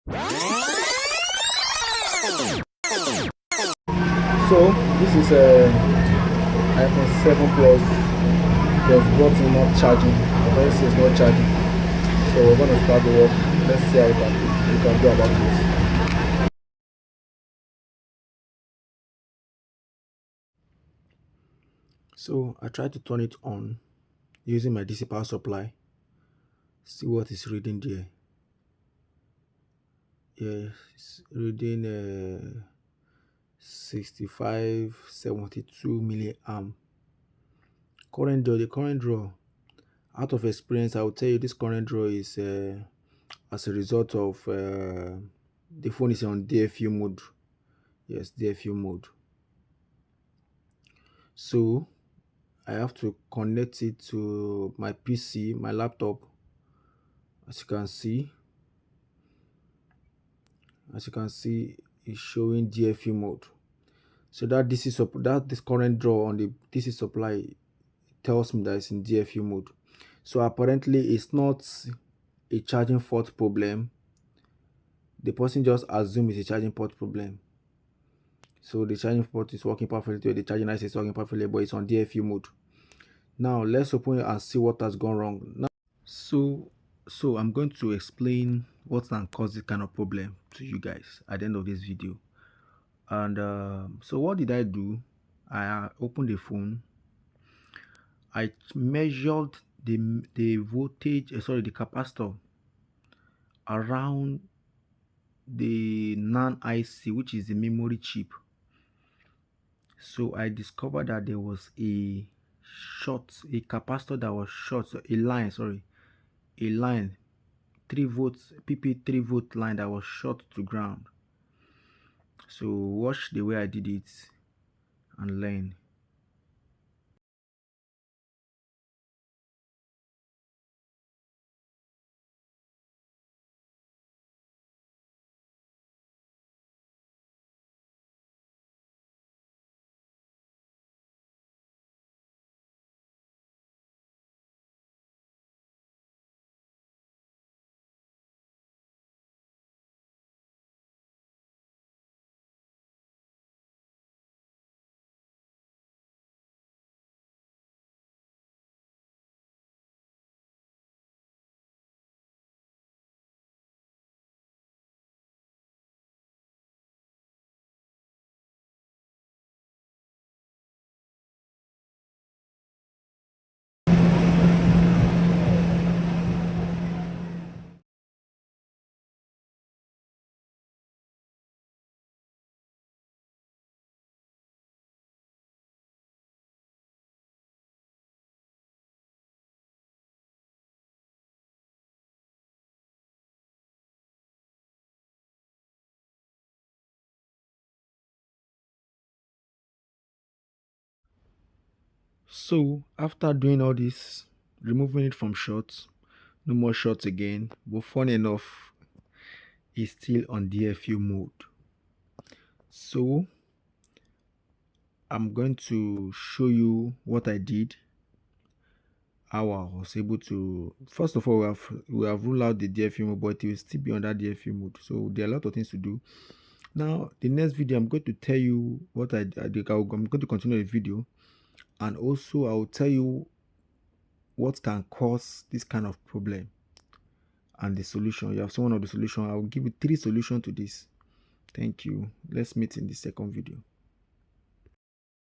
So this is a iPhone 7 Plus. Just brought in not charging. The voice is not charging. So we're gonna start the work. Let's see how we can do about this. So I tried to turn it on using my DC power supply. See what is reading there. Yeah, it's reading 6572 milliamp. The current draw, out of experience, I will tell you this current draw is as a result of the phone is on DFU mode. Yes, DFU mode. So I have to connect it to my PC, my laptop. As you can see, it's showing DFU mode. So that this current draw on the DC supply tells me that it's in DFU mode. So apparently it's not a charging port problem. The person just assumed it's a charging port problem. So the charging port is working perfectly, the charging IC is working perfectly, but it's on DFU mode. Now let's open it and see what has gone wrong. Now, so I'm going to explain what can cause this kind of problem to you guys at the end of this video. And so what did I do? I opened the phone. I measured the voltage, the capacitor around the NAND IC, which is the memory chip. So I discovered that there was a capacitor that was short, so a line 3 volts pp 3 volt line that was short to ground. So watch the way I did it and learn. So after doing all this, removing it from shots, no more shots again, but funny enough, it's still on DFU mode. So I'm going to show you what I did, how I was able to. First of all, we have ruled out the DFU mode, but it will still be on that DFU mode. So there are a lot of things to do. Now the next video, I'm going to tell you what I did. I'm going to continue the video, and also I will tell you what can cause this kind of problem and the solution. You have seen one of the solution. I will give you 3 solutions to this. Thank you. Let's meet in the second video.